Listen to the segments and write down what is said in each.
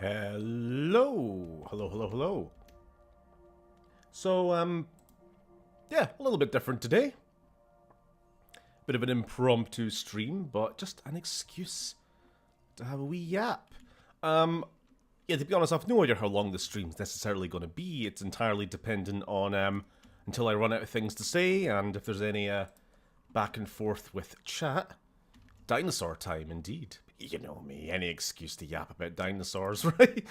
Hello. Hello. So, yeah, a little bit different today. Bit of an impromptu stream, but just an excuse to have a wee yap. Yeah, to be honest, I've no idea how long the stream's necessarily going to be. It's entirely dependent on, until I run out of things to say, and if there's any, back and forth with chat. Dinosaur time, indeed. You know me, any excuse to yap about dinosaurs, right?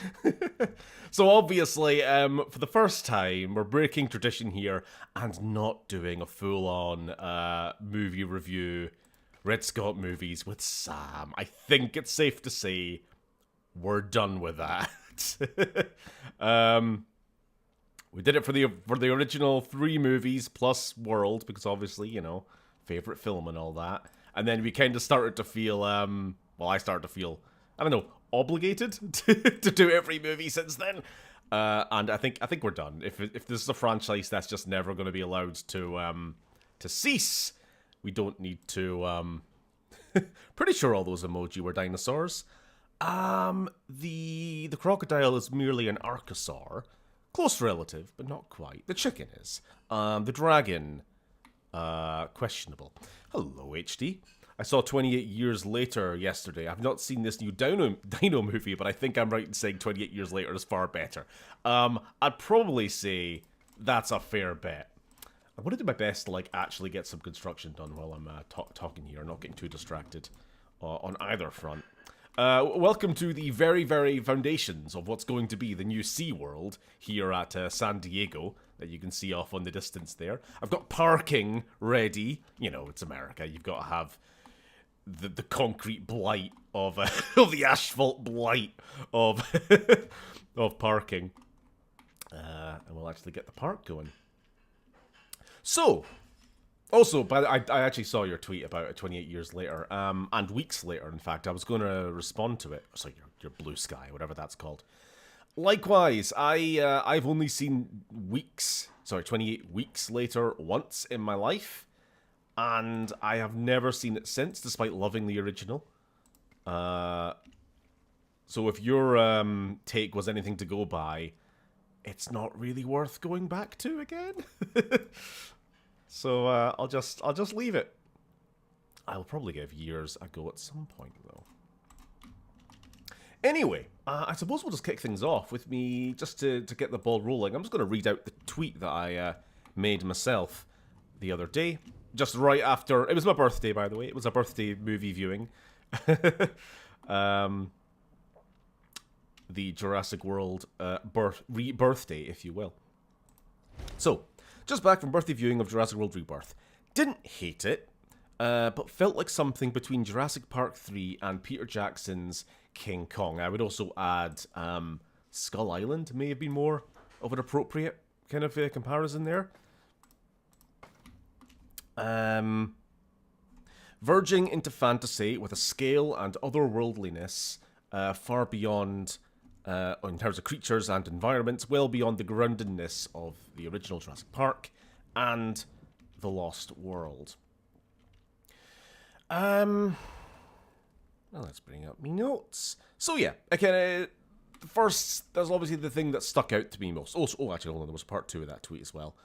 So obviously, for the first time, we're breaking tradition here and not doing a full-on movie review, Red Scott movies with Sam. I think it's safe to say we're done with that. We did it for the original 3 movies plus World, because obviously, you know, favorite film and all that. And then we kind of started to feel, well, I started to feel, I don't know, obligated to do every movie since then. And I think we're done. If this is a franchise that's just never going to be allowed to cease, we don't need to. Pretty sure all those emoji were dinosaurs. The crocodile is merely an archosaur, close relative, but not quite. The chicken is. The dragon. Questionable. Hello, HD. I saw 28 Years Later yesterday. I've not seen this new Dino movie, but I think I'm right in saying 28 Years Later is far better. I'd probably say that's a fair bet. I want to do my best to, like, actually get some construction done while I'm talking here, not getting too distracted on either front. Welcome to the very, very foundations of what's going to be the new SeaWorld here at San Diego, that you can see off on the distance there. I've got parking ready. You know, it's America. You've got to have the concrete blight of of the asphalt blight of of parking, and we'll actually get the park going. So, also, I actually saw your tweet about it 28 years later, and weeks later, in fact. I was going to respond to it. So your blue sky, whatever that's called. Likewise, I've only seen 28 weeks later once in my life, and I have never seen it since, despite loving the original. So if your take was anything to go by, it's not really worth going back to again. So I'll just leave it. I'll probably give Years a go at some point, though. Anyway, I suppose we'll just kick things off with me, just to get the ball rolling. I'm just going to read out the tweet that I made myself the other day, just right after. It was my birthday, by the way. It was a birthday movie viewing. The Jurassic World birthday, if you will. So, just back from birthday viewing of Jurassic World Rebirth. Didn't hate it, but felt like something between Jurassic Park 3 and Peter Jackson's King Kong. I would also add Skull Island may have been more of an appropriate kind of comparison there. Verging into fantasy with a scale and otherworldliness far beyond, in terms of creatures and environments, well beyond the groundedness of the original Jurassic Park and The Lost World. Well, let's bring up my notes. So yeah, again, first, there's obviously the thing that stuck out to me most. Oh, actually, hold on, there was part 2 of that tweet as well.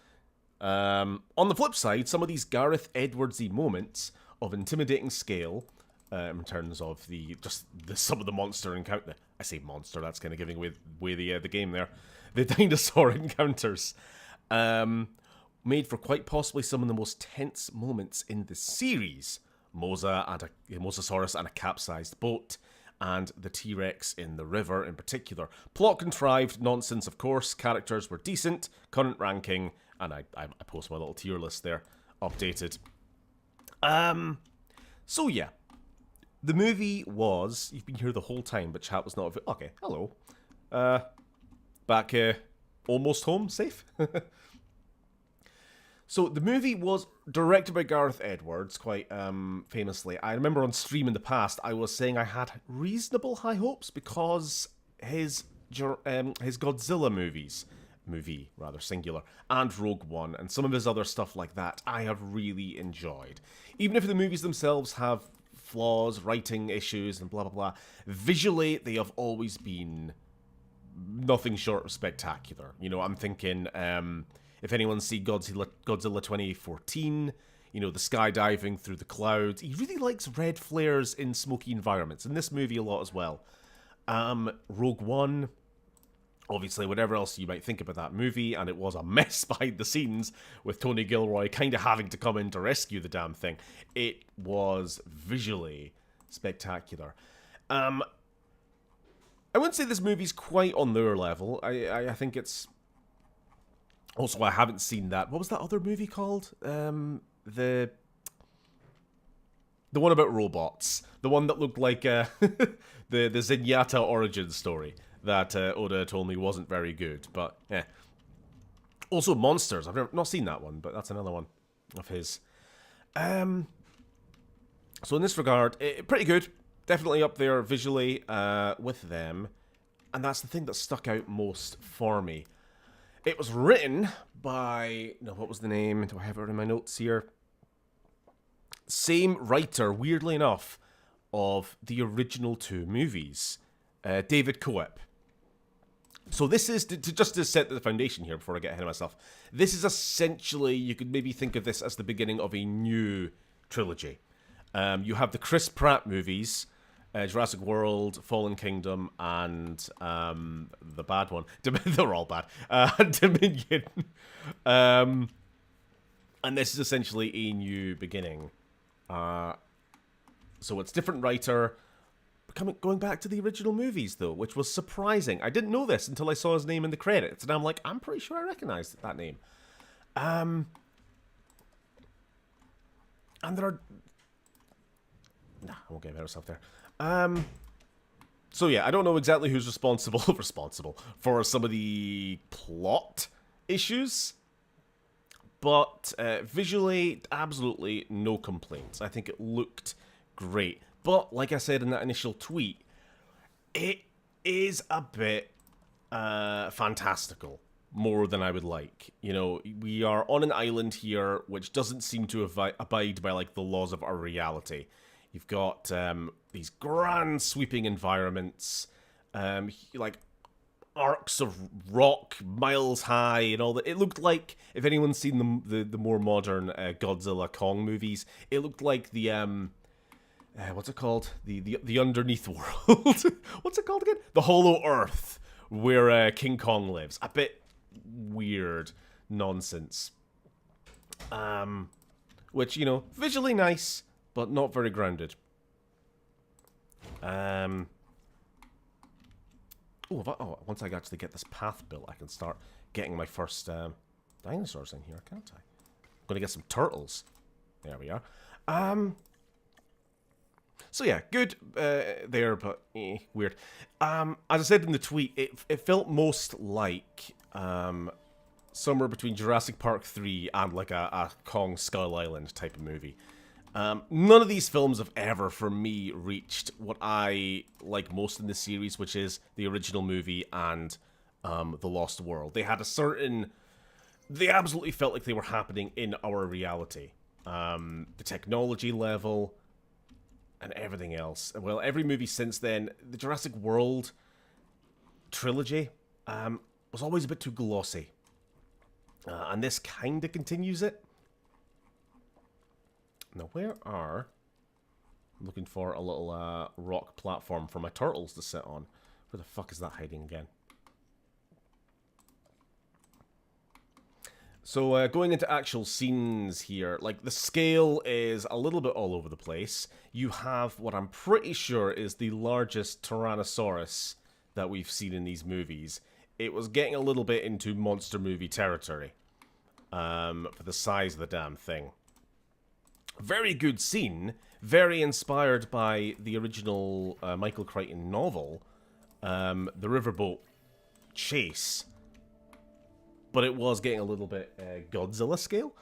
On the flip side, some of these Gareth Edwards-y moments of intimidating scale, in terms of some of the monster encounter. I say monster, that's kind of giving away the game there. The dinosaur encounters, made for quite possibly some of the most tense moments in the series. Mosasaurus and a capsized boat, and the T-Rex in the river in particular. Plot contrived nonsense, of course. Characters were decent. Current ranking, and I post my little tier list there, updated. So yeah, the movie was. You've been here the whole time, but chat was not. Okay, hello. Back, almost home, safe. So, the movie was directed by Gareth Edwards, quite famously. I remember on stream in the past, I was saying I had reasonable high hopes because his Godzilla movie, singular, and Rogue One, and some of his other stuff like that, I have really enjoyed. Even if the movies themselves have flaws, writing issues, and blah, blah, blah, visually, they have always been nothing short of spectacular. You know, I'm thinking, if anyone's seen Godzilla 2014, you know, the skydiving through the clouds. He really likes red flares in smoky environments. In this movie a lot as well. Rogue One, obviously, whatever else you might think about that movie, and it was a mess behind the scenes with Tony Gilroy kind of having to come in to rescue the damn thing. It was visually spectacular. I wouldn't say this movie's quite on their level. I think it's... Also, I haven't seen that. What was that other movie called? The one about robots. The one that looked like the Zenyatta origin story that Oda told me wasn't very good. But, yeah. Also, Monsters. I've not seen that one, but that's another one of his. So in this regard, pretty good. Definitely up there visually with them. And that's the thing that stuck out most for me. It was written by... No, what was the name? Do I have it in my notes here? Same writer, weirdly enough, of the original two movies. David Coep. So this is, just to set the foundation here before I get ahead of myself, this is essentially, you could maybe think of this as the beginning of a new trilogy. You have the Chris Pratt movies, Jurassic World, Fallen Kingdom, and the bad one. They're all bad. Dominion. And this is essentially a new beginning. So it's different writer, going back to the original movies, though, which was surprising. I didn't know this until I saw his name in the credits, and I'm like, I'm pretty sure I recognized that name. And there are... Nah, I won't get ahead of myself there. So yeah, I don't know exactly who's responsible for some of the plot issues, but visually, absolutely no complaints. I think it looked great. But like I said in that initial tweet, it is a bit fantastical, more than I would like. You know, we are on an island here which doesn't seem to abide by like the laws of our reality. You've got these grand sweeping environments, like arcs of rock miles high and all that. It looked like, if anyone's seen the more modern Godzilla Kong movies, it looked like the what's it called? The underneath world. What's it called again? The Hollow Earth, where King Kong lives. A bit weird nonsense. Which, you know, visually nice, but not very grounded. Once I actually get this path built, I can start getting my first dinosaurs in here, can't I? I'm gonna get some turtles. There we are. So yeah, good there, but weird. As I said in the tweet, it felt most like somewhere between Jurassic Park 3 and like a Kong Skull Island type of movie. None of these films have ever, for me, reached what I like most in the series, which is the original movie and The Lost World. They had a certain... They absolutely felt like they were happening in our reality. The technology level and everything else. Well, every movie since then, the Jurassic World trilogy was always a bit too glossy. And this kind of continues it. Now, I'm looking for a little rock platform for my turtles to sit on. Where the fuck is that hiding again? So, going into actual scenes here, like, the scale is a little bit all over the place. You have what I'm pretty sure is the largest Tyrannosaurus that we've seen in these movies. It was getting a little bit into monster movie territory for the size of the damn thing. Very good scene, very inspired by the original Michael Crichton novel, the riverboat chase. But it was getting a little bit Godzilla scale.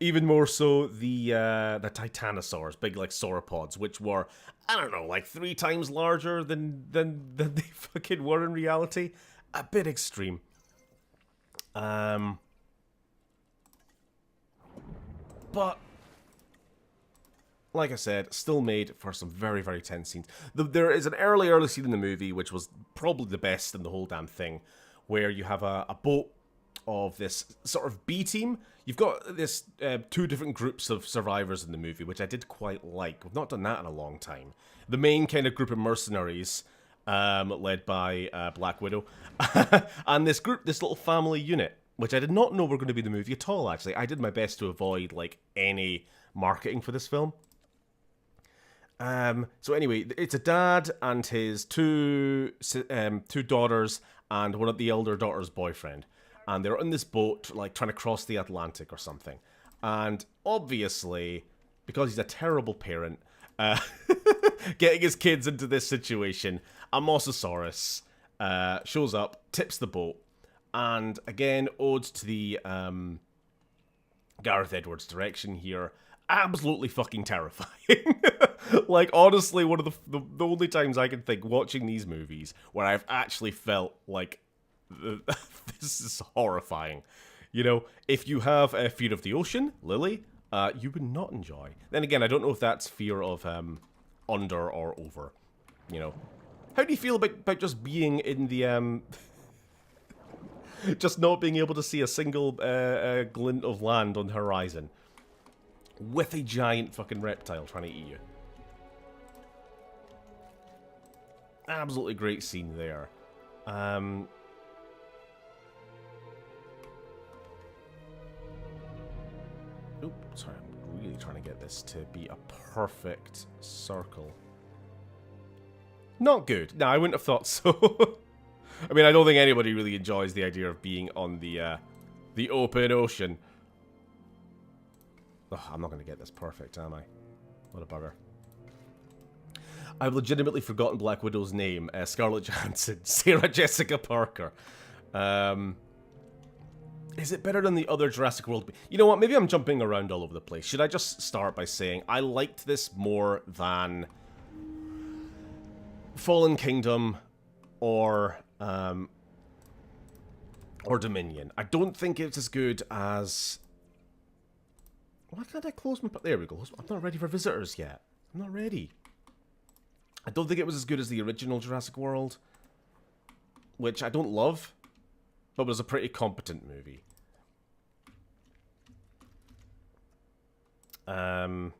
Even more so the Titanosaurs, big like sauropods, which were, I don't know, like 3 times larger than they fucking were in reality. A bit extreme. But like I said, still made for some very, very tense scenes. There is an early scene in the movie, which was probably the best in the whole damn thing, where you have a boat of this sort of B team. You've got this two different groups of survivors in the movie, which I did quite like. We've not done that in a long time. The main kind of group of mercenaries, led by Black Widow, and this little family unit, which I did not know were going to be the movie at all, actually. I did my best to avoid, like, any marketing for this film. So anyway, it's a dad and his two daughters and one of the elder daughter's boyfriend. And they're on this boat, like, trying to cross the Atlantic or something. And obviously, because he's a terrible parent, getting his kids into this situation, a Mosasaurus shows up, tips the boat, and again, ode to the Gareth Edwards direction here, absolutely fucking terrifying. Like, honestly, one of the only times I can think watching these movies where I've actually felt like this is horrifying. You know, if you have a fear of the ocean, Lily, you would not enjoy. Then again, I don't know if that's fear of under or over. You know, how do you feel about just being in the just not being able to see a single glint of land on the horizon with a giant fucking reptile trying to eat you? Absolutely great scene there. Oop, sorry, I'm really trying to get this to be a perfect circle. Not good. No, I wouldn't have thought so. I mean, I don't think anybody really enjoys the idea of being on the open ocean. Ugh, I'm not going to get this perfect, am I? What a bugger. I've legitimately forgotten Black Widow's name. Scarlett Johansson. Sarah Jessica Parker. Is it better than the other Jurassic World? You know what? Maybe I'm jumping around all over the place. Should I just start by saying I liked this more than Fallen Kingdom or Dominion. I don't think it's as good as... Why can't I close my... There we go. I'm not ready for visitors yet. I'm not ready. I don't think it was as good as the original Jurassic World, which I don't love, but was a pretty competent movie. We can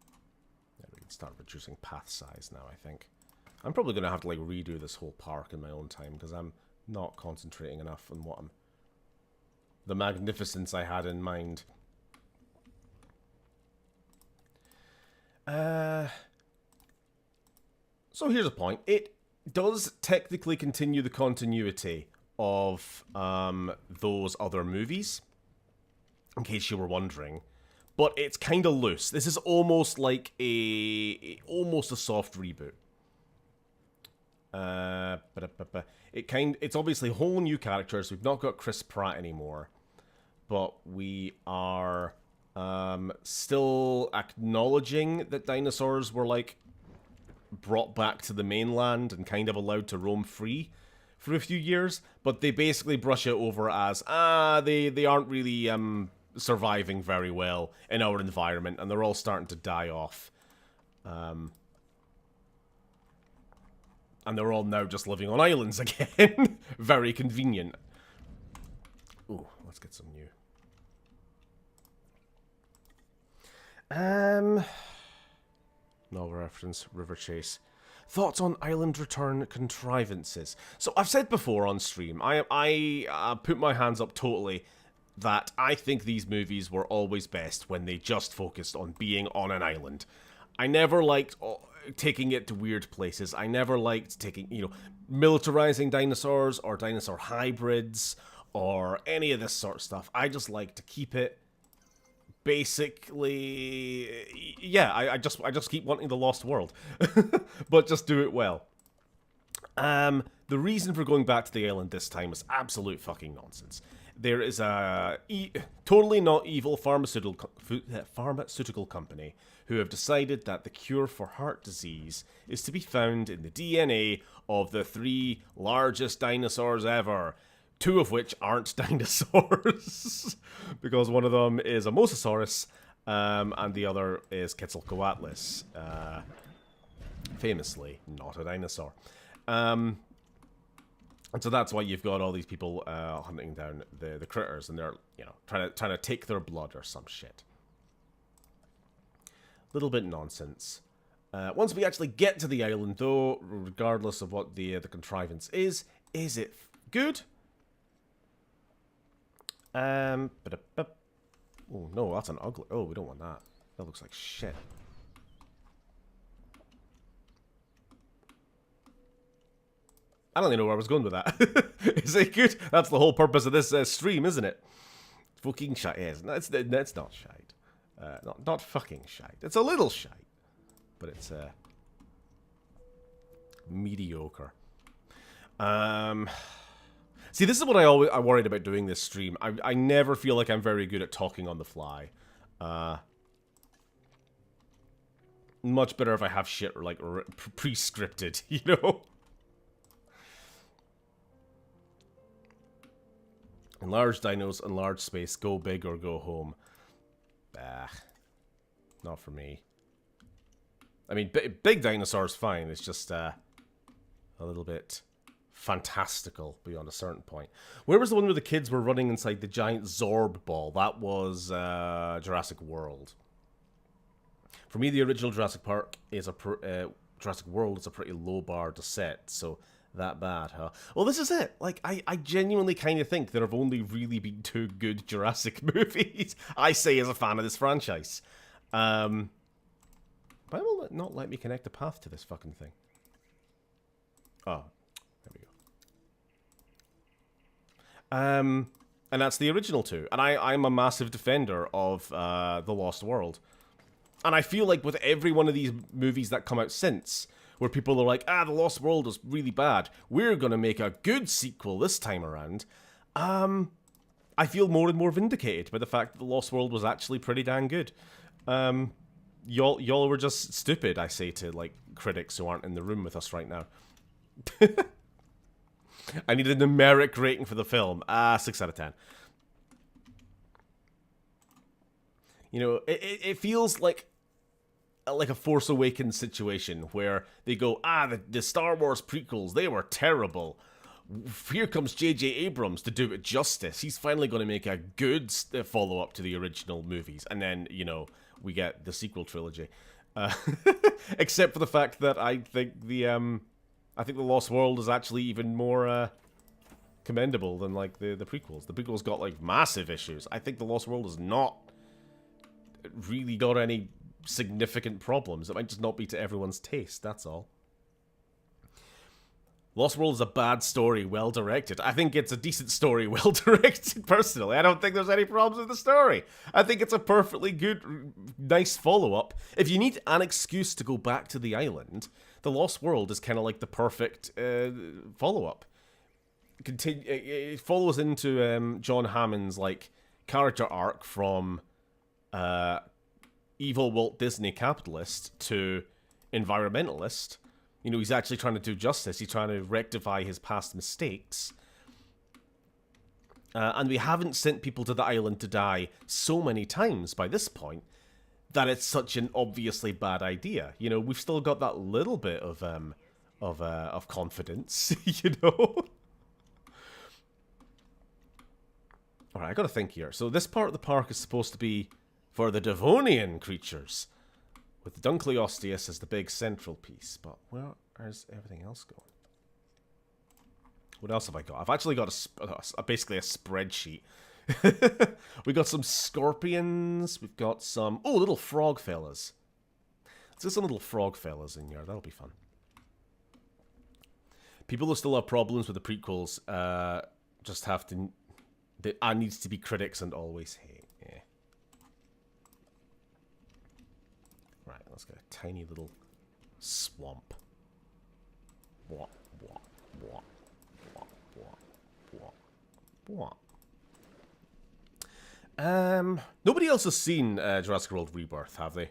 start reducing path size now, I think. I'm probably going to have to, like, redo this whole park in my own time, because I'm not concentrating enough on what the magnificence I had in mind. So here's a point. It does technically continue the continuity of those other movies, in case you were wondering, but it's kind of loose. This is almost like almost a soft reboot. It's obviously whole new characters. We've not got Chris Pratt anymore, but we are still acknowledging that dinosaurs were, like, brought back to the mainland and kind of allowed to roam free for a few years, but they basically brush it over as, they aren't really surviving very well in our environment, and they're all starting to die off. And they're all now just living on islands again. Very convenient. Ooh, let's get some new. Novel reference, River Chase. Thoughts on Island Return contrivances. So I've said before on stream, I put my hands up totally that I think these movies were always best when they just focused on being on an island. I never liked taking it to weird places. I never liked taking, militarizing dinosaurs or dinosaur hybrids or any of this sort of stuff. I just like to keep it basically, yeah, I just keep wanting the Lost World, but just do it well. The reason for going back to the island this time is absolute fucking nonsense. There is a totally not evil pharmaceutical company who have decided that the cure for heart disease is to be found in the DNA of the 3 largest dinosaurs ever. 2 of which aren't dinosaurs, because one of them is a Mosasaurus, And the other is Quetzalcoatlus, famously not a dinosaur. And so that's why you've got all these people hunting down the critters, and they're, you know, trying to take their blood or some shit. Little bit nonsense. Once we actually get to the island, though, regardless of what the contrivance is it good? Oh no, that's an ugly. Oh, we don't want that. That looks like shit. I don't even know where I was going with that. Is it good? That's the whole purpose of this stream, isn't it? Fucking shite. Yes, that's not shite. Not fucking shite. It's a little shite, but it's mediocre. See, this is what I worried about doing this stream. I never feel like I'm very good at talking on the fly. Much better if I have shit like pre-scripted, you know? Enlarged dinos, enlarged space, go big or go home. Bah, not for me. I mean, big dinosaurs fine. It's just a little bit fantastical beyond a certain point. Where was the one where the kids were running inside the giant Zorb ball? That was Jurassic World. For me, the original Jurassic Park is Jurassic World is a pretty low bar to set. So that bad, huh? Well, this is it. Like, I genuinely kind of think there have only really been 2 good Jurassic movies. I say as a fan of this franchise. But it will not let me connect a path to this fucking thing. Oh. And that's the original 2. And I'm a massive defender of The Lost World. And I feel like with every one of these movies that come out since, where people are like, The Lost World is really bad, we're going to make a good sequel this time around, I feel more and more vindicated by the fact that The Lost World was actually pretty damn good. Y'all were just stupid, I say to, like, critics who aren't in the room with us right now. I need a numeric rating for the film. 6 out of 10. You know, it feels like a Force Awakens situation where they go, the Star Wars prequels, they were terrible. Here comes J.J. Abrams to do it justice. He's finally going to make a good follow-up to the original movies. And then, you know, we get the sequel trilogy. Except for the fact that I think the Lost World is actually even more commendable than, like, the prequels. The prequels got, like, massive issues. I think The Lost World has not really got any significant problems. It might just not be to everyone's taste, that's all. Lost World is a bad story, well directed. I think it's a decent story, well directed, personally. I don't think there's any problems with the story. I think it's a perfectly good, nice follow-up. If you need an excuse to go back to the island, The Lost World is kind of like the perfect follow-up. It follows into John Hammond's, like, character arc from evil Walt Disney capitalist to environmentalist. You know, he's actually trying to do justice. He's trying to rectify his past mistakes. And we haven't sent people to the island to die so many times by this point that it's such an obviously bad idea. You know, we've still got that little bit of confidence, you know? Alright, I gotta think here. So this part of the park is supposed to be for the Devonian creatures, with Dunkleosteus as the big central piece. But where is everything else going? What else have I got? I've actually got basically a spreadsheet. We got some scorpions. We've got some little frog fellas. Let's get some little frog fellas in here. That'll be fun. People who still have problems with the prequels just have to. Needs to be critics and always hate. Yeah. Right, let's get a tiny little swamp. What? Nobody else has seen Jurassic World Rebirth, have they?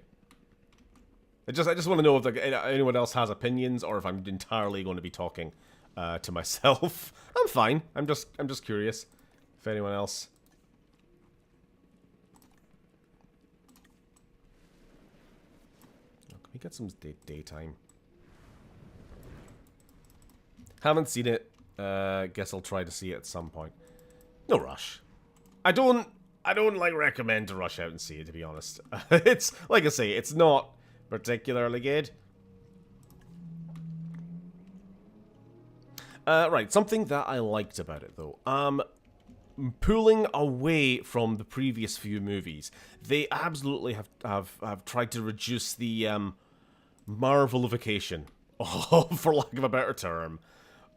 I just want to know if anyone else has opinions, or if I'm entirely going to be talking to myself. I'm fine. I'm just curious if anyone else. Get some daytime. Haven't seen it. Guess I'll try to see it at some point. No rush. I don't like recommend to rush out and see it, to be honest. It's like I say, it's not particularly good. Right, something that I liked about it though. Pulling away from the previous few movies, they absolutely have tried to reduce the Marvelification, for lack of a better term,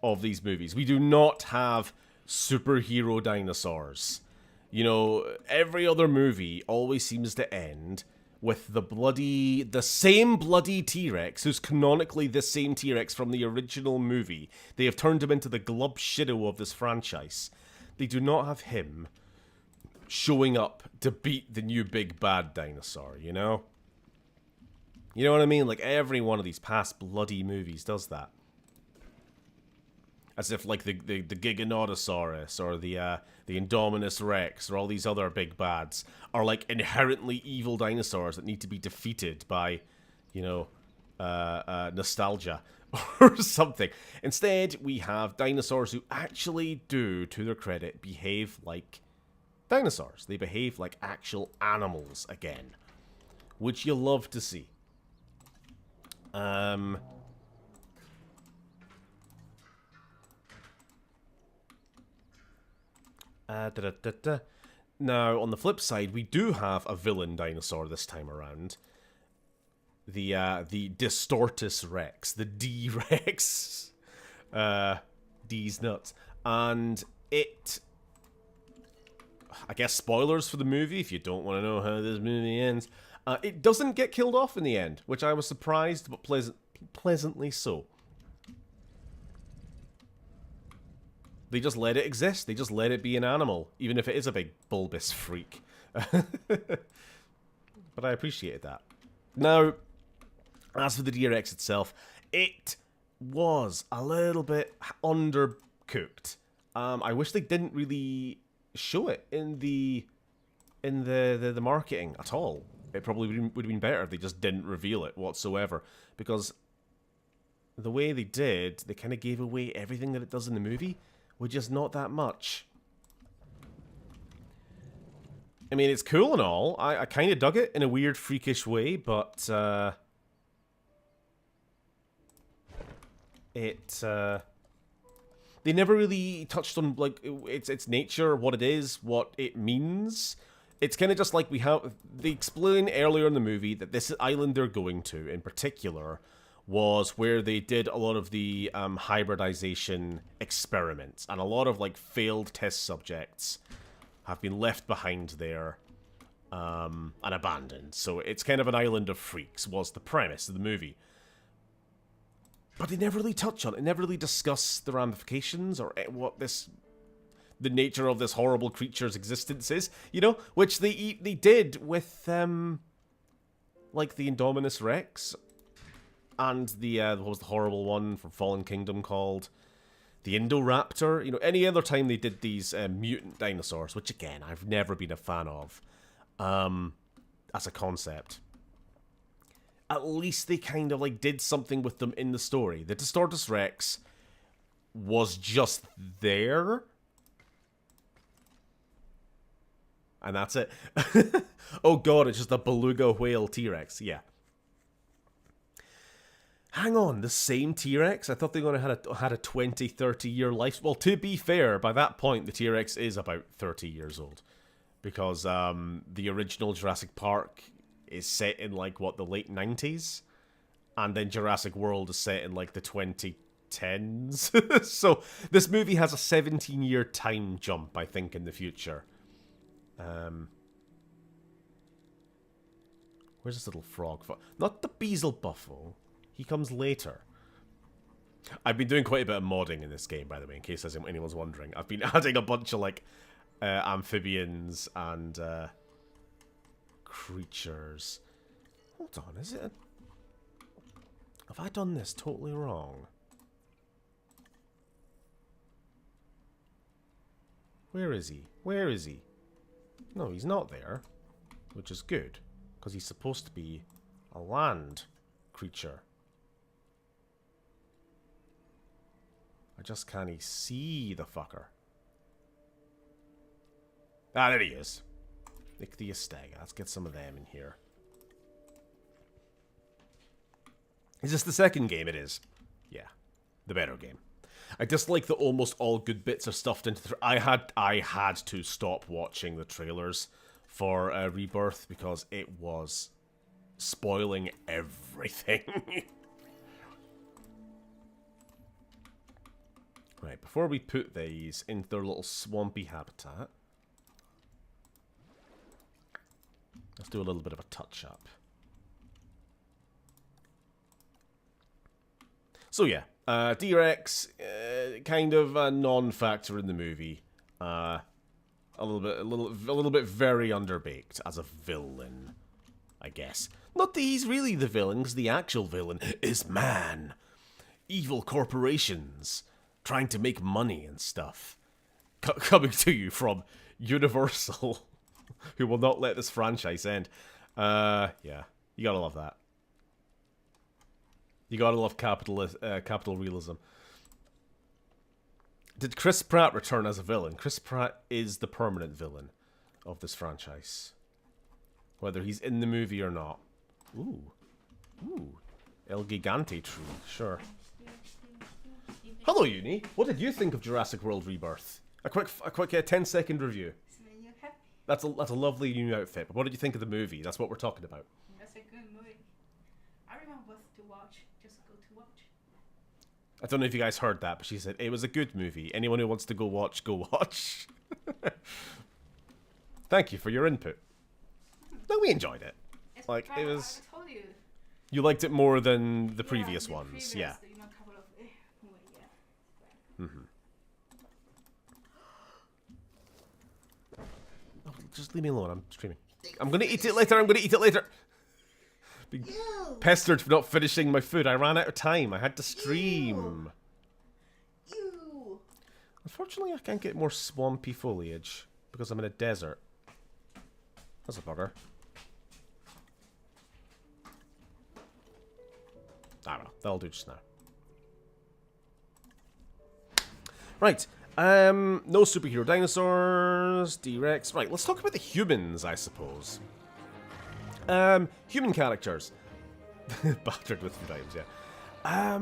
of these movies. We do not have superhero dinosaurs. You know, every other movie always seems to end with the same bloody T-Rex, who's canonically the same T-Rex from the original movie. They have turned him into the glub shido of this franchise. They do not have him showing up to beat the new big bad dinosaur, you know? You know what I mean? Like, every one of these past bloody movies does that. As if, like, the Giganotosaurus or the Indominus Rex or all these other big bads are, like, inherently evil dinosaurs that need to be defeated by, you know, nostalgia or something. Instead, we have dinosaurs who actually do, to their credit, behave like dinosaurs. They behave like actual animals again, which you love to see. Now, on the flip side, we do have a villain dinosaur this time around. The Distortus Rex, the D-Rex. D's nuts. And it... I guess spoilers for the movie, if you don't want to know how this movie ends. It doesn't get killed off in the end, which I was surprised, but pleasantly so. They just let it exist. They just let it be an animal, even if it is a big bulbous freak. But I appreciated that. Now, as for the D-Rex itself, it was a little bit undercooked. I wish they didn't really show it in the marketing at all. It probably would have been better if they just didn't reveal it whatsoever, because the way they did, they kind of gave away everything that it does in the movie, which is not that much. I mean, it's cool and all. I kind of dug it in a weird, freakish way, but they never really touched on, like, its nature, what it is, what it means. It's kind of just like they explain earlier in the movie that this island they're going to, in particular, was where they did a lot of the hybridization experiments, and a lot of, like, failed test subjects have been left behind there and abandoned. So it's kind of an island of freaks, was the premise of the movie. But they never really touch on it. They never really discuss the ramifications or what the nature of this horrible creature's existence is, you know? Which they did with, like, the Indominus Rex and the, what was the horrible one from Fallen Kingdom called? The Indoraptor. You know, any other time they did these mutant dinosaurs, which, again, I've never been a fan of, as a concept. At least they kind of, like, did something with them in the story. The Distortus Rex was just there. And that's it. Oh god, it's just a beluga whale T-Rex. Yeah. Hang on, the same T-Rex? I thought they were going to had a 20, 30 year life. Well, to be fair, by that point, the T-Rex is about 30 years old. Because the original Jurassic Park is set in, like, what, the late 90s? And then Jurassic World is set in, like, the 2010s. So this movie has a 17-year time jump, I think, in the future. Where's this little frog? Not the Beelzebufo. He comes later. I've been doing quite a bit of modding in this game, by the way, in case anyone's wondering. I've been adding a bunch of, like, amphibians and creatures. Hold on, is it? Have I done this totally wrong? Where is he? Where is he? No, he's not there, which is good, because he's supposed to be a land creature. I just can't see the fucker. Ah, there he is. Ichthyostega. Let's get some of them in here. Is this the second game? It is. Yeah. The better game. I dislike that almost all good bits are stuffed into the... I had to stop watching the trailers for Rebirth because it was spoiling everything. Right, before we put these into their little swampy habitat, let's do a little bit of a touch-up. So yeah, D-Rex, kind of a non-factor in the movie. A little bit very underbaked as a villain, I guess. Not that he's really the villain, because the actual villain is man. Evil corporations trying to make money and stuff. Coming to you from Universal, who will not let this franchise end. Yeah, you gotta love that. You gotta love capital realism. Did Chris Pratt return as a villain? Chris Pratt is the permanent villain of this franchise. Whether he's in the movie or not. Ooh. Ooh. El Gigante tree, sure. Hello, Uni. What did you think of Jurassic World Rebirth? A quick 10-second review. That's a lovely new outfit. But what did you think of the movie? That's what we're talking about. That's a good movie. Everyone wants to watch. Just go to watch. I don't know if you guys heard that, but she said it was a good movie. Anyone who wants to go watch, go watch. Thank you for your input. No, we enjoyed it. Like it was. I told you. You liked it more than the previous ones, yeah. You know, couple of, yeah. Mm-hmm. Oh, just leave me alone. I'm streaming. I'm gonna eat it later. Being pestered for not finishing my food. I ran out of time. I had to stream. Ew. Unfortunately, I can't get more swampy foliage because I'm in a desert. That's a bugger. I don't know. That'll do just now. Right. No superhero dinosaurs. D-Rex. Right, let's talk about the humans, I suppose. Human characters. Battered with times, yeah.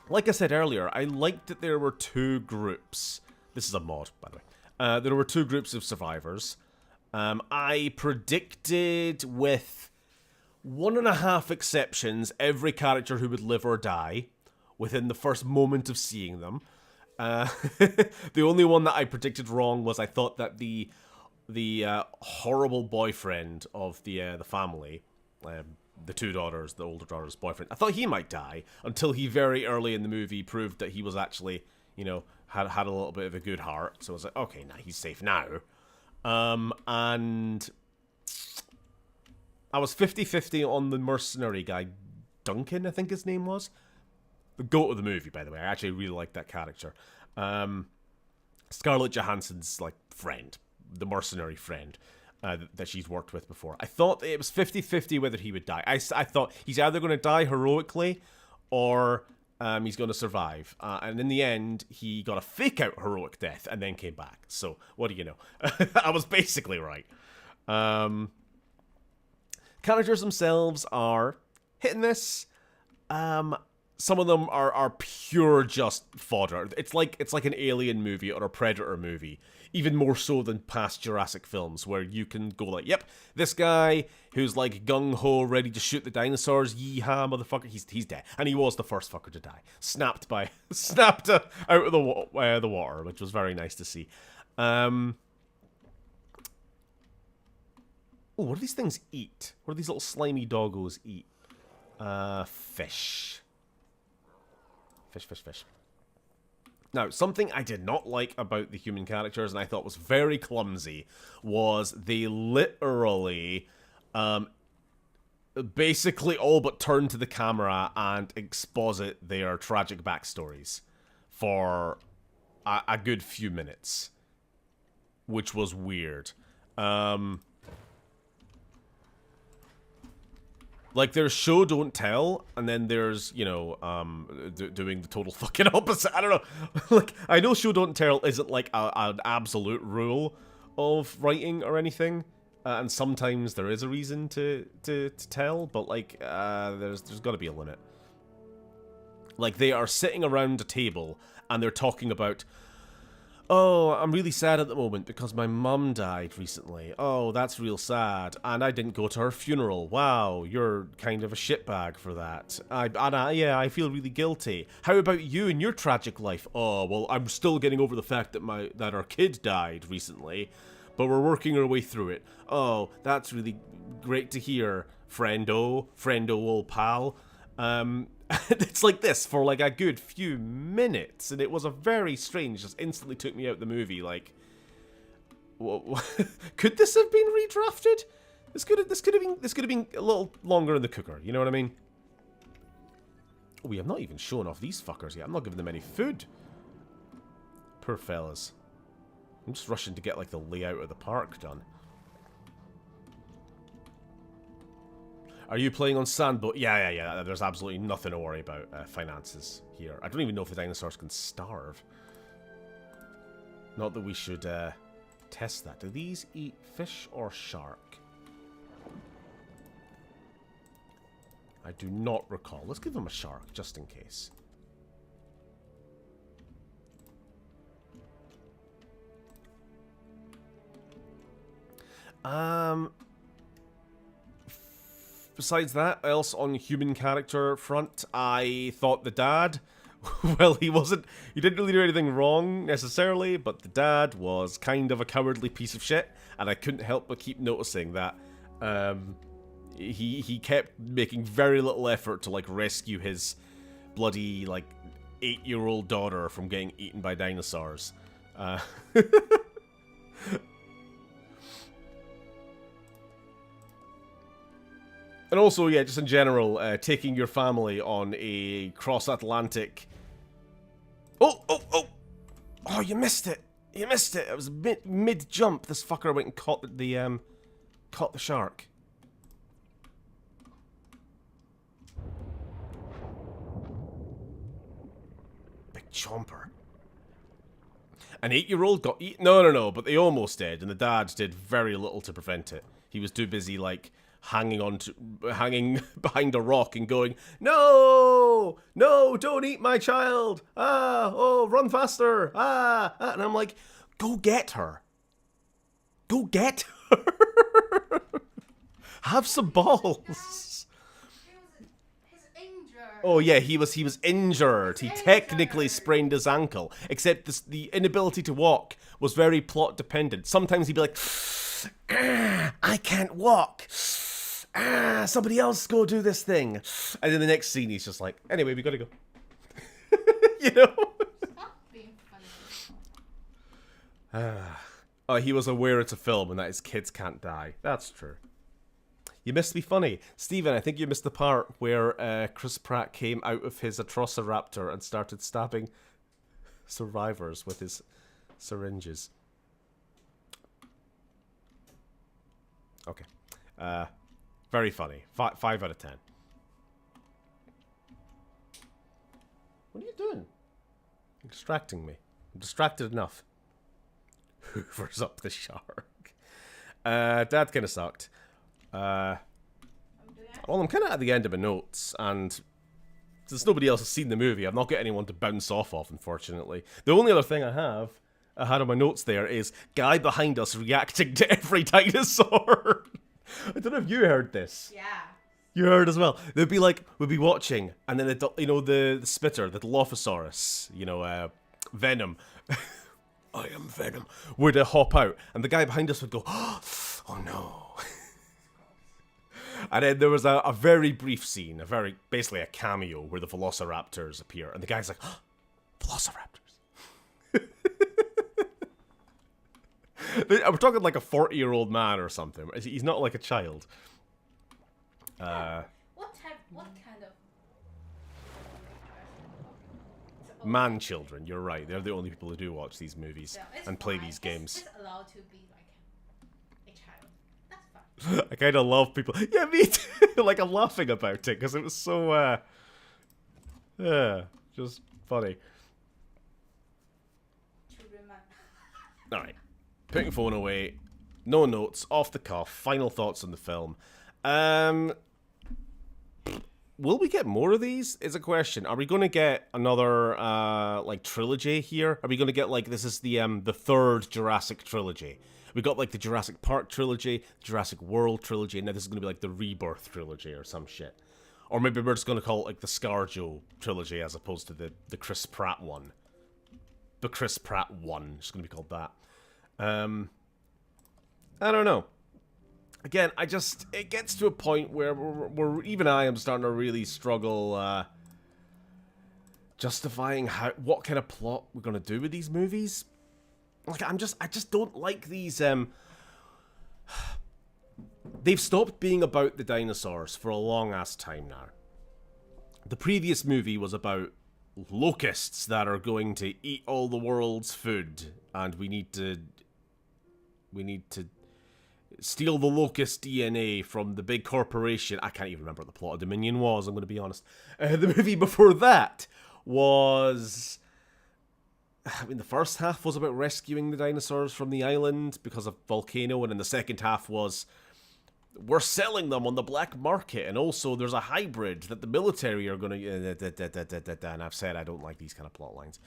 Like I said earlier, I liked that there were two groups. This is a mod, by the way. There were two groups of survivors. I predicted with 1.5 exceptions every character who would live or die within the first moment of seeing them. The only one that I predicted wrong was I thought that the horrible boyfriend of the family, the two daughters, the older daughter's boyfriend, I thought he might die until he very early in the movie proved that he was actually, you know, had a little bit of a good heart. So I was like, okay, now he's safe now. And I was 50-50 on the mercenary guy, Duncan, I think his name was. The goat of the movie, by the way. I actually really like that character. Scarlett Johansson's like friend, the mercenary friend that she's worked with before. I thought it was 50-50 whether he would die. I thought he's either going to die heroically or he's going to survive. And in the end, he got a fake-out heroic death and then came back. So, what do you know? I was basically right. Characters themselves are hit and miss. Some of them are pure just fodder. It's like an Alien movie or a Predator movie. Even more so than past Jurassic films, where you can go like, yep, this guy who's like gung-ho, ready to shoot the dinosaurs, yee-haw, motherfucker, he's dead. And he was the first fucker to die. Snapped out of the water, which was very nice to see. Oh, what do these things eat? What do these little slimy doggos eat? Fish. Fish. Now, something I did not like about the human characters, and I thought was very clumsy, was they literally, basically all but turn to the camera and exposit their tragic backstories for a good few minutes, which was weird. Like, there's show, don't tell, and then there's, you know, doing the total fucking opposite. I don't know. Like, I know show, don't tell isn't, like, an absolute rule of writing or anything, and sometimes there is a reason to tell, but, like, there's got to be a limit. Like, they are sitting around a table, and they're talking about, oh, I'm really sad at the moment because my mum died recently. Oh, that's real sad. And I didn't go to her funeral. Wow, you're kind of a shitbag for that. Yeah, I feel really guilty. How about you and your tragic life? Oh, well, I'm still getting over the fact that our kid died recently, but we're working our way through it. Oh, that's really great to hear, friendo, old pal. It's like this for like a good few minutes, and it was a very strange. Just instantly took me out the movie. Like, could this have been redrafted? This could have been a little longer in the cooker. You know what I mean? We have not even shown off these fuckers yet. I'm not giving them any food. Poor fellas. I'm just rushing to get like the layout of the park done. Are you playing on Sandboat? Yeah. There's absolutely nothing to worry about finances here. I don't even know if the dinosaurs can starve. Not that we should test that. Do these eat fish or shark? I do not recall. Let's give them a shark, just in case. Besides that, else on human character front, I thought the dad, well, he didn't really do anything wrong necessarily, but the dad was kind of a cowardly piece of shit, and I couldn't help but keep noticing that he kept making very little effort to, like, rescue his bloody, like, 8-year-old daughter from getting eaten by dinosaurs. And also, yeah, just in general, taking your family on a cross-Atlantic... Oh, you missed it! You missed it! It was mid-jump. This fucker went and caught the shark. Big chomper. An 8-year-old got eaten? No, but they almost did, and the dad did very little to prevent it. He was too busy, like... hanging behind a rock and going, no, don't eat my child, run faster, and I'm like, go get her, have some balls. Oh yeah, he was injured. He technically sprained his ankle, except the inability to walk was very plot dependent. Sometimes he'd be like, I can't walk. Somebody else go do this thing. And in the next scene, he's just like, anyway, we gotta go. You know? Stop being funny. He was aware it's a film and that his kids can't die. That's true. You missed me funny. Steven, I think you missed the part where Chris Pratt came out of his Atrociraptor and started stabbing survivors with his syringes. Okay. Very funny. 5 out of 10. What are you doing? You're distracting me. I'm distracted enough. Hoovers up the shark. Dad kind of sucked. Well, I'm kind of at the end of my notes, and since nobody else has seen the movie, I've not got anyone to bounce off of, unfortunately. The only other thing I had on my notes there is guy behind us reacting to every dinosaur. I don't know if you heard this. Yeah. You heard as well. They'd be like, we'd be watching, and then the spitter, the Dilophosaurus, Venom. I am Venom. Would hop out, and the guy behind us would go, oh no. And then there was a very brief scene, basically a cameo, where the Velociraptors appear, and the guy's like, Velociraptors. We're talking like a 40-year-old man or something. He's not like a child. What kind of Man children, you're right. They're the only people who do watch these movies and play these games. It's allowed to be like a child. That's I kind of love people. Yeah, me too. Like, I'm laughing about it because it was so, just funny. Alright. Putting phone away. No notes. Off the cuff. Final thoughts on the film. Will we get more of these? Is a question. Are we going to get another, like, trilogy here? Are we going to get, like, this is the third Jurassic trilogy? We got, like, the Jurassic Park trilogy, Jurassic World trilogy, and now this is going to be, like, the Rebirth trilogy or some shit. Or maybe we're just going to call it, like, the ScarJo trilogy as opposed to the Chris Pratt one. The Chris Pratt one. It's going to be called that. I don't know. Again, it gets to a point where even I am starting to really struggle justifying what kind of plot we're gonna do with these movies. Like, I just don't like these. They've stopped being about the dinosaurs for a long ass time now. The previous movie was about locusts that are going to eat all the world's food, and we need to steal the locust DNA from the big corporation. I can't even remember what the plot of Dominion was, I'm going to be honest. The movie before that was... I mean, the first half was about rescuing the dinosaurs from the island because of volcano, and then the second half was... we're selling them on the black market, and also there's a hybrid that the military are going to... And I've said I don't like these kind of plot lines.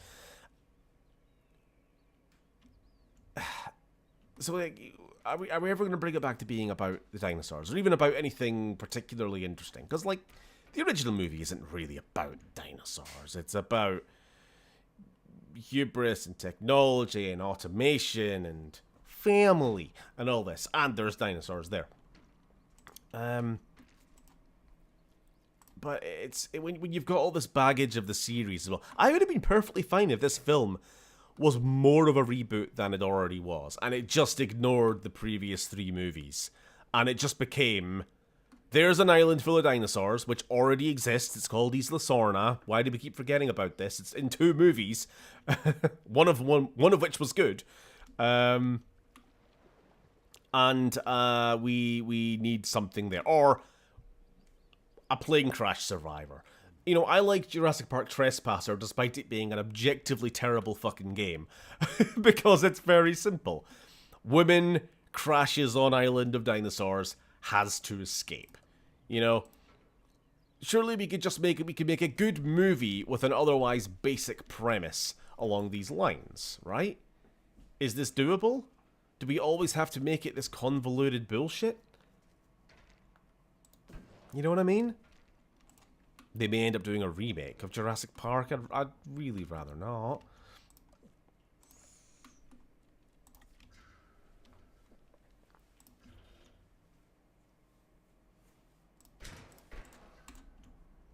So, like... Are we ever going to bring it back to being about the dinosaurs? Or even about anything particularly interesting? Because, like, the original movie isn't really about dinosaurs. It's about hubris and technology and automation and family and all this. And there's dinosaurs there. But when you've got all this baggage of the series as well. I would have been perfectly fine if this film was more of a reboot than it already was, and it just ignored the previous three movies, and it just became, there's an island full of dinosaurs, which already exists, it's called Isla Sorna, why do we keep forgetting about this? It's in 2 movies, one of which was good, and we need something there, or a plane crash survivor. You know, I like Jurassic Park Trespasser despite it being an objectively terrible fucking game. Because it's very simple. Woman crashes on island of dinosaurs, has to escape. You know? Surely we could just make a good movie with an otherwise basic premise along these lines, right? Is this doable? Do we always have to make it this convoluted bullshit? You know what I mean? They may end up doing a remake of Jurassic Park. I'd really rather not.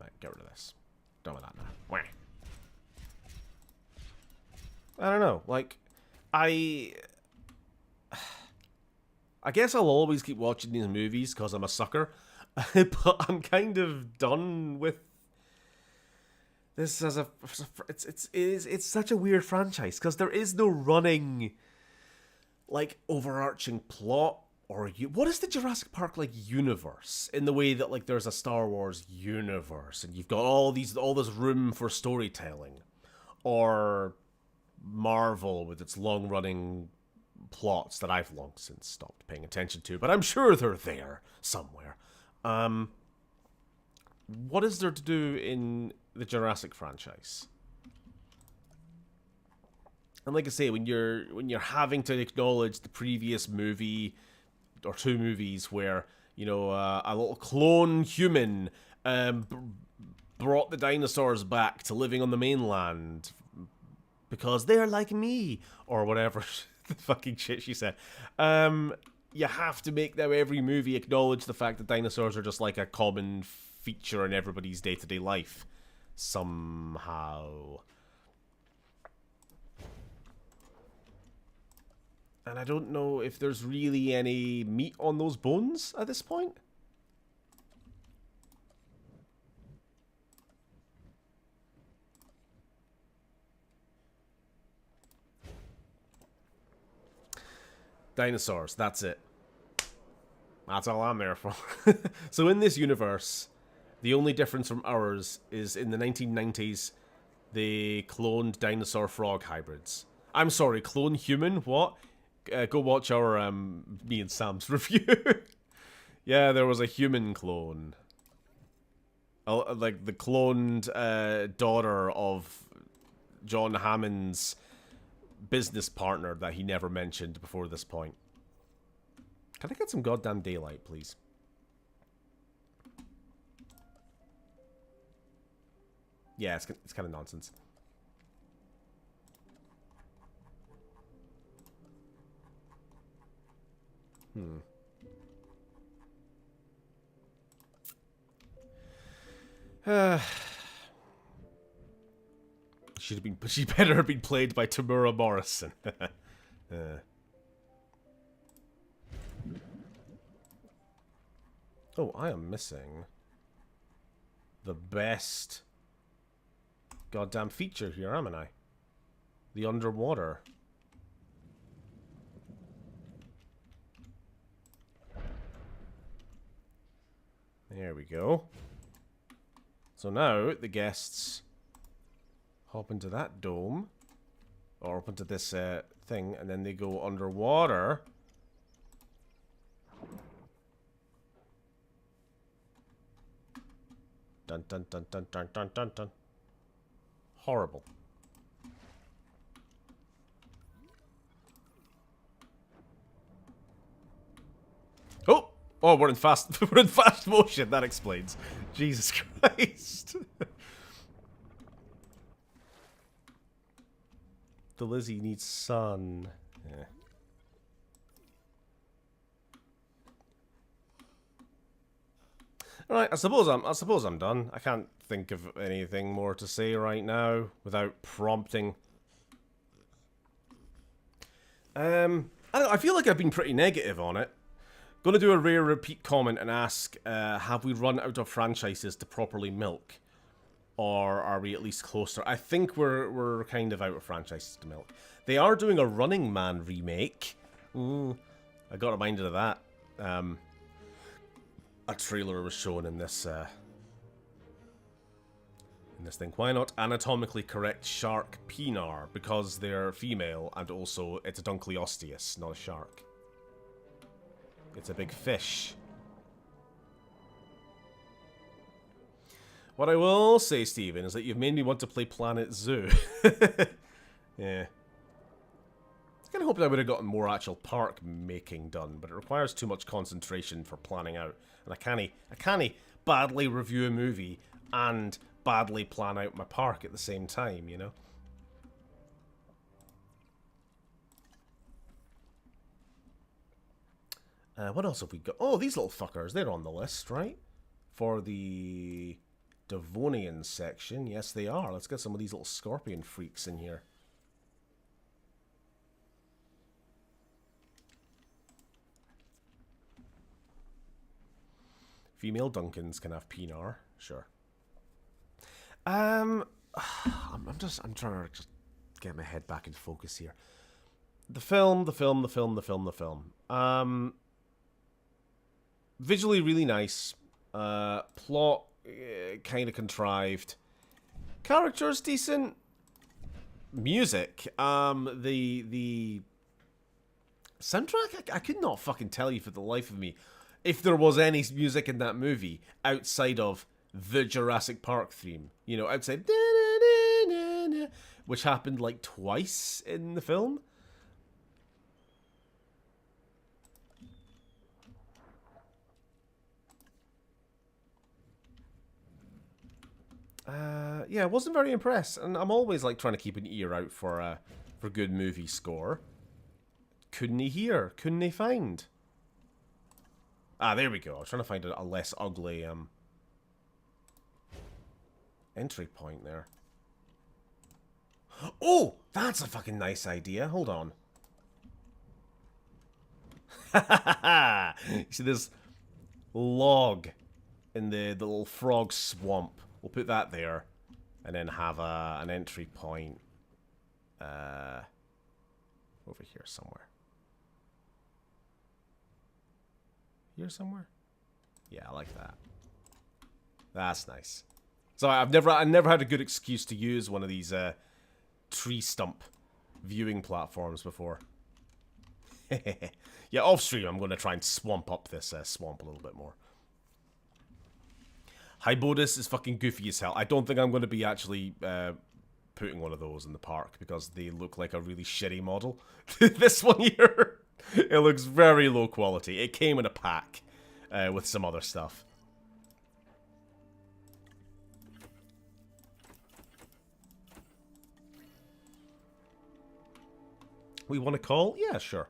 Right, get rid of this. Done with that now. Wah. I don't know. Like, I guess I'll always keep watching these movies because I'm a sucker. But I'm kind of done with this as it's such a weird franchise because there is no running, like, overarching plot or what is the Jurassic Park like universe in the way that like there's a Star Wars universe and you've got all this room for storytelling, or Marvel with its long running plots that I've long since stopped paying attention to, but I'm sure they're there somewhere. What is there to do in the Jurassic franchise? And like I say, when you're having to acknowledge the previous movie or 2 movies where, you know, a little clone human brought the dinosaurs back to living on the mainland because they're like me, or whatever the fucking shit she said. You have to make now every movie acknowledge the fact that dinosaurs are just like a common feature in everybody's day-to-day life. Somehow. And I don't know if there's really any meat on those bones at this point. Dinosaurs, that's it. That's all I'm there for. So in this universe, the only difference from ours is in the 1990s, they cloned dinosaur frog hybrids. I'm sorry, clone human? What? Go watch our me and Sam's review. Yeah, there was a human clone. Like the cloned daughter of John Hammond's business partner that he never mentioned before this point. Can I get some goddamn daylight, please? Yeah, it's kind of nonsense. She better have been played by Tamura Morrison. Oh, I am missing the best goddamn feature here, am I? The underwater. There we go. So now the guests hop into that dome, or up into this thing, and then they go underwater. Dun dun dun dun dun dun dun dun. Horrible. Oh! Oh, we're in fast motion. That explains. Jesus Christ. The Lizzie needs sun. Yeah. Alright, I suppose I'm done. I can't think of anything more to say right now without prompting. I feel like I've been pretty negative on it. Gonna do a rare repeat comment and ask, have we run out of franchises to properly milk? Or are we at least closer? I think we're kind of out of franchises to milk. They are doing a Running Man remake. I got reminded of that. A trailer was shown in this thing. Why not anatomically correct shark Pinar? Because they're female and also it's a Dunkleosteus, not a shark. It's a big fish. What I will say, Steven, is that you've made me want to play Planet Zoo. Yeah. I kind of hoped I would have gotten more actual park making done, but it requires too much concentration for planning out. And I can't badly review a movie and badly plan out my park at the same time, you know? What else have we got? Oh, these little fuckers, they're on the list, right? For the Devonian section. Yes, they are. Let's get some of these little scorpion freaks in here. Female Duncans can have Pinar, sure. I'm trying to just get my head back in focus here. The film. Visually really nice. Plot kind of contrived. Characters decent. Music. The soundtrack. I could not fucking tell you for the life of me if there was any music in that movie outside of the Jurassic Park theme. You know, outside, which happened like twice in the film. Yeah, I wasn't very impressed, and I'm always like trying to keep an ear out for good movie score. Couldn't he hear? Couldn't he find? Ah, there we go. I was trying to find a less ugly entry point there. Oh, that's a fucking nice idea. Hold on. You see this log in the little frog swamp. We'll put that there, and then have an entry point over here somewhere. Here somewhere? Yeah, I like that. That's nice. So I never had a good excuse to use one of these tree stump viewing platforms before. Yeah, off stream I'm going to try and swamp up this swamp a little bit more. Hibodus is fucking goofy as hell. I don't think I'm going to be actually putting one of those in the park because they look like a really shitty model. This one here, it looks very low quality. It came in a pack with some other stuff. We want to call? Yeah, sure.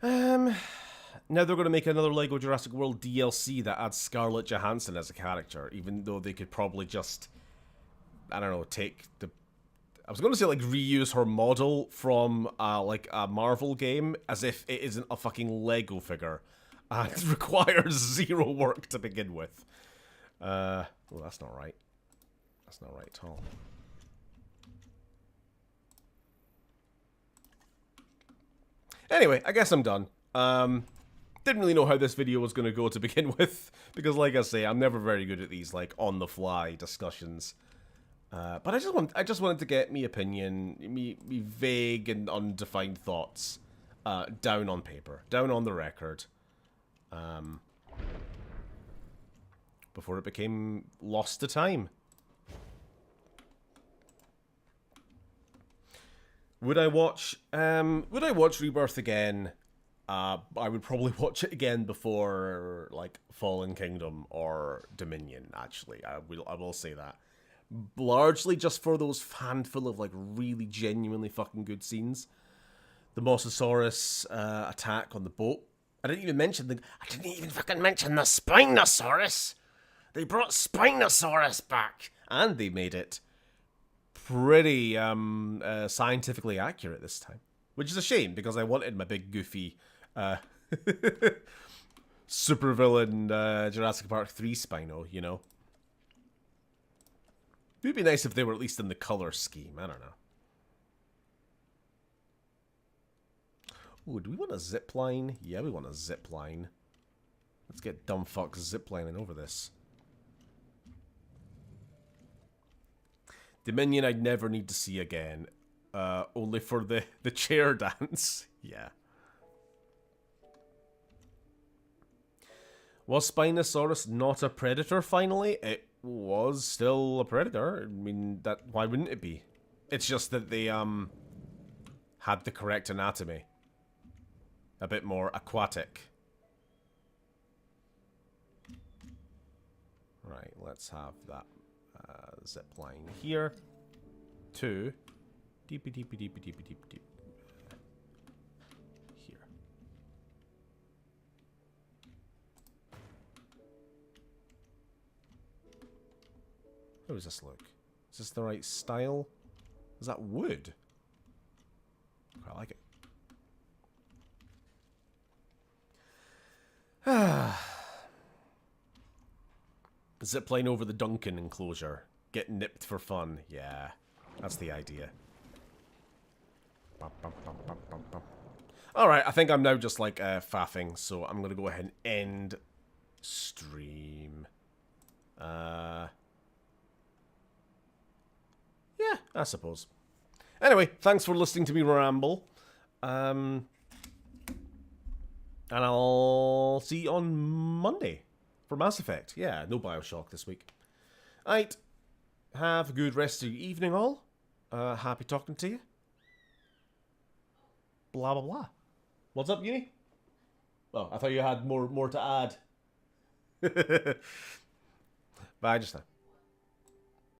Now they're going to make another Lego Jurassic World DLC that adds Scarlett Johansson as a character, even though they could probably just, I don't know, take the... I was going to say, like, reuse her model from, like, a Marvel game, as if it isn't a fucking Lego figure, and it requires zero work to begin with. Well, that's not right. That's not right at all. Anyway, I guess I'm done. Didn't really know how this video was going to go to begin with, because like I say, I'm never very good at these, like, on-the-fly discussions. But I just wanted to get me opinion, me vague and undefined thoughts down on paper, down on the record, before it became lost to time. Would I watch Rebirth again? I would probably watch it again before, like, Fallen Kingdom or Dominion, actually. I will say that. Largely just for those handful of, like, really genuinely fucking good scenes. The Mosasaurus attack on the boat. I didn't even fucking mention the Spinosaurus! They brought Spinosaurus back! And they made it pretty scientifically accurate this time. Which is a shame, because I wanted my big goofy supervillain Jurassic Park 3 Spino, you know? It would be nice if they were at least in the color scheme, I don't know. Ooh, do we want a zip line? Yeah, we want a zip line. Let's get dumb fucks ziplining over this. Dominion I'd never need to see again. Only for the chair dance. Yeah. Was Spinosaurus not a predator finally? It was still a predator. I mean, why wouldn't it be? It's just that they had the correct anatomy. A bit more aquatic. Right, let's have that zip line here. To deep. Here. How does this look? Is this the right style? Is that wood? I like it. Zipline over the Duncan enclosure. Get nipped for fun. Yeah, that's the idea. Alright, I think I'm now just like faffing, so I'm gonna go ahead and end stream. Yeah, I suppose. Anyway, thanks for listening to me ramble. And I'll see you on Monday for Mass Effect. Yeah, no Bioshock this week. Alright, have a good rest of your evening all. Happy talking to you. Blah, blah, blah. What's up, Uni? Oh, I thought you had more to add. Bye just now.